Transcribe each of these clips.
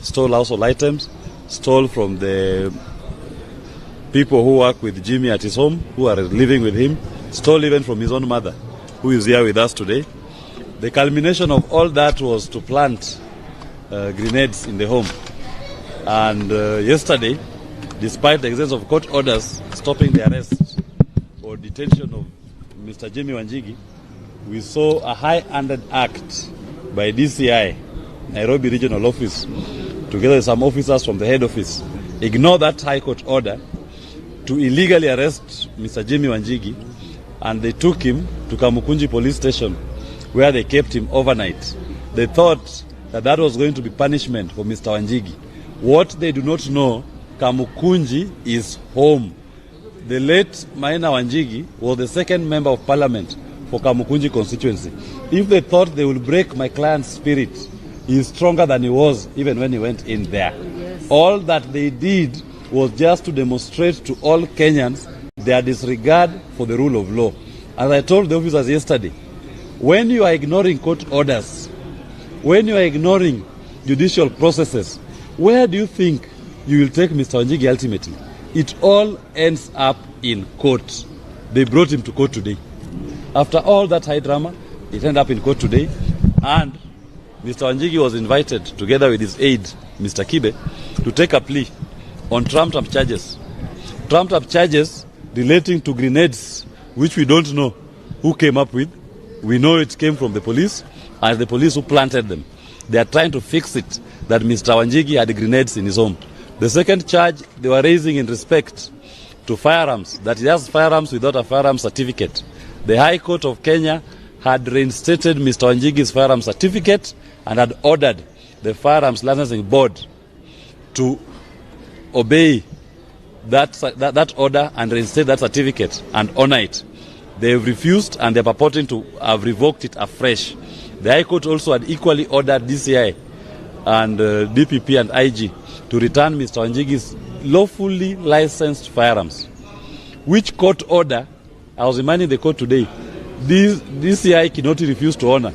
stole household items, stole from the people who work with Jimmy at his home, who are living with him, stole even from his own mother, who is here with us today. The culmination of all that was to plant grenades in the home. And yesterday, despite the existence of court orders stopping the arrest or detention of Mr. Jimmy Wanjigi, we saw a high-handed act by DCI, Nairobi Regional Office, together with some officers from the head office, ignore that high court order to illegally arrest Mr. Jimmy Wanjigi, and they took him to Kamukunji police station, where they kept him overnight. They thought that that was going to be punishment for Mr. Wanjigi. What they do not know, Kamukunji is home. The late Maina Wanjigi was the second member of parliament for Kamukunji constituency. If they thought they would break my client's spirit, he is stronger than he was even when he went in there. Yes. All that they did was just to demonstrate to all Kenyans their disregard for the rule of law. As I told the officers yesterday, when you are ignoring court orders, when you are ignoring judicial processes, where do you think you will take Mr. Wanjigi ultimately? It all ends up in court. They brought him to court today. After all that high drama, it ended up in court today, and Mr. Wanjigi was invited, together with his aide, Mr. Kibe, to take a plea on trumped-up charges. Trumped-up charges relating to grenades, which we don't know who came up with. We know it came from the police, and the police who planted them. They are trying to fix it, that Mr. Wanjigi had grenades in his home. The second charge they were raising in respect to firearms, that he has firearms without a firearms certificate. The High Court of Kenya had reinstated Mr. Wanjigi's firearms certificate and had ordered the Firearms Licensing Board to obey that order and reinstate that certificate and honor it. They have refused, and they are purporting to have revoked it afresh. The High Court also had equally ordered DCI and DPP and IG to return Mr. Wanjigi's lawfully licensed firearms. Which court order, I was reminding the court today, this DCI Kinoti refused to honor.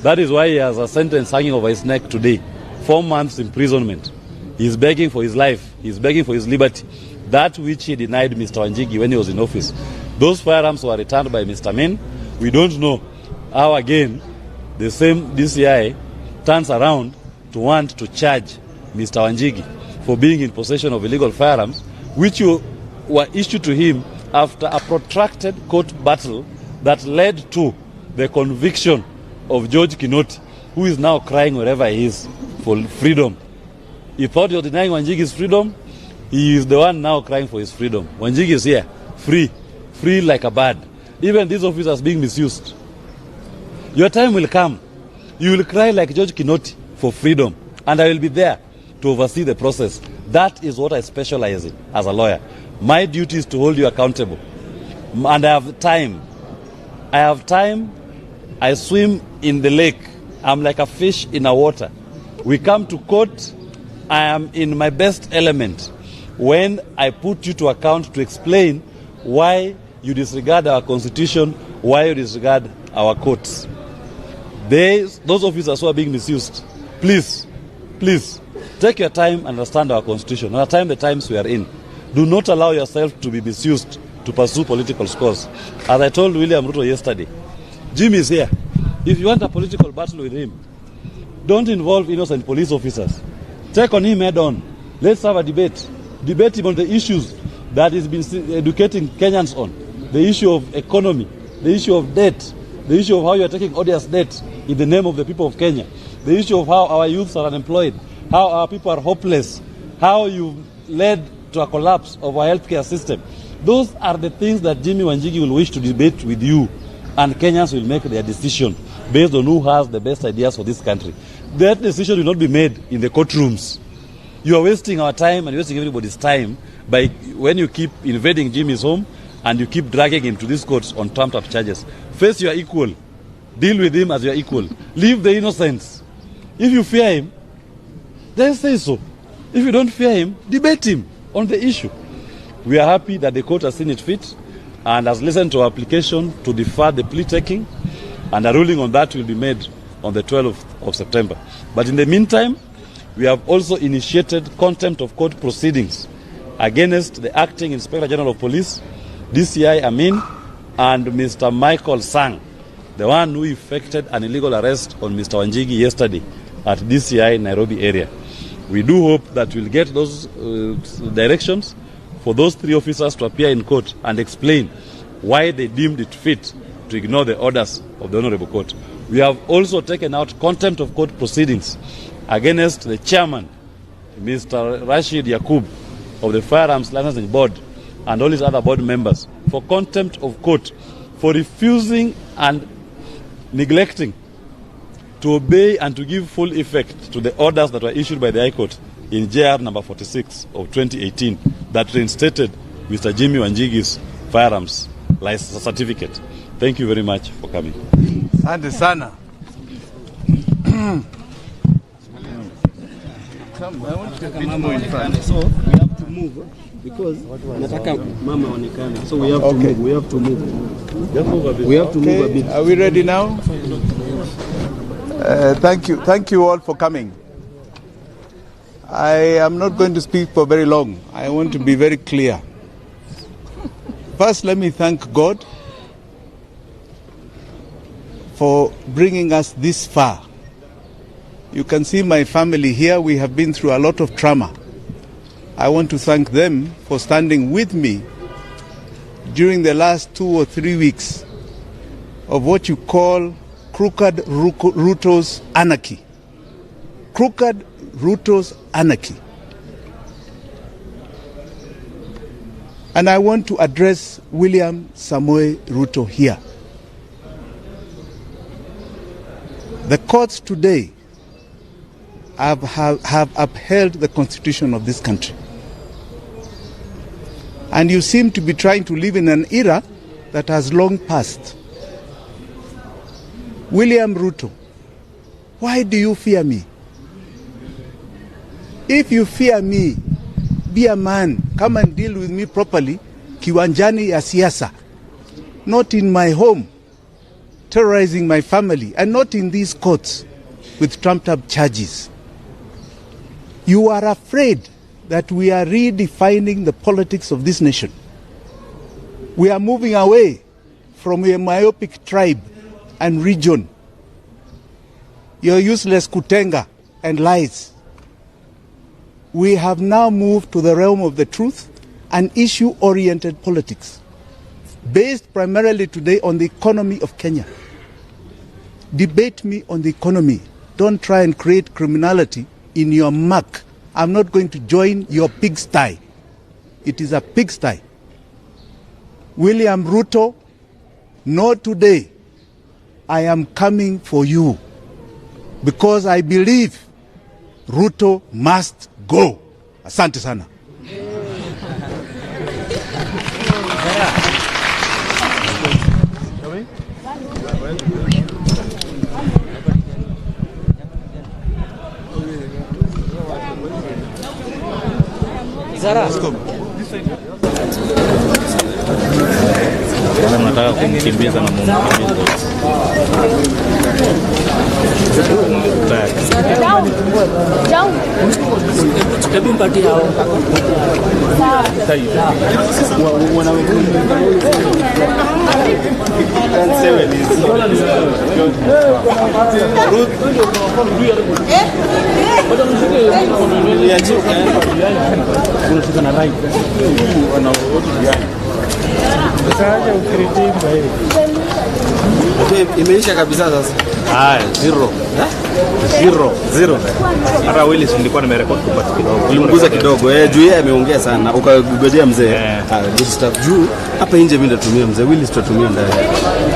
That is why he has a sentence hanging over his neck today, 4 months imprisonment. He is begging for his life. He is begging for his liberty. That which he denied Mr. Wanjigi when he was in office. Those firearms were returned by Mr. Min. We don't know how again the same DCI turns around to want to charge Mr. Wanjigi for being in possession of illegal firearms, which were issued to him after a protracted court battle that led to the conviction of George Kinoti, who is now crying wherever he is for freedom. He thought he was denying Wanjigi's freedom. He is the one now crying for his freedom. Wanjigi is here, free like a bird. Even these officers being misused. Your time will come. You will cry like George Kinoti for freedom, and I will be there to oversee the process. That is what I specialize in as a lawyer. My duty is to hold you accountable. And I have time. I swim in the lake. I'm like a fish in a water. We come to court. I am in my best element when I put you to account to explain why you disregard our constitution, why you disregard our courts. Those officers who are being misused, please, take your time and understand our constitution. Understand the times we are in. Do not allow yourself to be misused to pursue political scores. As I told William Ruto yesterday, Jim is here. If you want a political battle with him, don't involve innocent police officers. Take on him head on. Let's have a debate. Debate him on the issues that he's been educating Kenyans on. The issue of economy, the issue of debt, the issue of how you are taking odious debt in the name of the people of Kenya, the issue of how our youths are unemployed, how our people are hopeless, how you led to a collapse of our healthcare system. Those are the things that Jimmy Wanjigi will wish to debate with you, and Kenyans will make their decision based on who has the best ideas for this country. That decision will not be made in the courtrooms. You are wasting our time and wasting everybody's time by when you keep invading Jimmy's home and you keep dragging him to these courts on trumped-up charges. Face your equal. Deal with him as your equal. Leave the innocents. If you fear him, then say so. If you don't fear him, debate him on the issue. We are happy that the court has seen it fit and has listened to our application to defer the plea taking, and a ruling on that will be made on the 12th of September. But in the meantime, We have also initiated contempt of court proceedings against the Acting Inspector General of Police, DCI Amin, and Mr. Michael Sang, the one who effected an illegal arrest on Mr. Wanjigi yesterday at DCI Nairobi area. We do hope that we'll get those directions for those 3 officers to appear in court and explain why they deemed it fit to ignore the orders of the Honorable Court. We have also taken out contempt of court proceedings against the chairman, Mr. Rashid Yakub, of the Firearms Licensing Board, and all his other board members for contempt of court for refusing and neglecting to obey and to give full effect to the orders that were issued by the High Court in JR number 46 of 2018 that reinstated Mr. Jimmy Wanjigi's firearms license certificate. Thank you very much for coming. Asante sana. So we have to move because nataka mama onekana. So we have to move. We have to move. We have to move a bit. Are we ready now? Thank you all for coming. I am not going to speak for very long. I want to be very clear. First, let me thank God for bringing us this far. You can see my family here. We have been through a lot of trauma. I want to thank them for standing with me during the last 2 or 3 weeks of what you call crooked Ruto's anarchy. Crooked Ruto's anarchy. And I want to address William Samoei Ruto here. The courts today have upheld the constitution of this country. And you seem to be trying to live in an era that has long passed. William Ruto, why do you fear me? If you fear me, be a man. Come and deal with me properly, kiwanjani ya siasa. Not in my home, terrorizing my family, and not in these courts with trumped-up charges. You are afraid that we are redefining the politics of this nation. We are moving away from a myopic tribe and region. Your useless kutenga and lies. We have now moved to the realm of the truth and issue-oriented politics, based primarily today on the economy of Kenya. Debate me on the economy. Don't try and create criminality in your muck. I'm not going to join your pigsty. It is a pigsty. William Ruto, know today I am coming for you because I believe Ruto must go. Asante sana. Nataka kumkimbiza na mumkimbiza. Jauh. Tapi mpati hao. Imeisha kabisa sasa. Zero. Hata Willis nilikuwa nimerekodi kupata kidogo. Ulimguza kidogo. Juu yeye ameongea sana. Ukagojea mzee. Good stuff. Juu hapa nje mimi ndatumia mzee. Willis tutatumia ndani.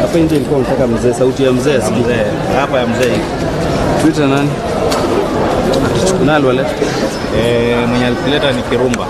Hapa nje ilikuwa unataka mzee, sauti ya mzee asikie. Hapa ya mzee. Twitter nani? Nalo wale. Mwenye alileta ni Kirumba.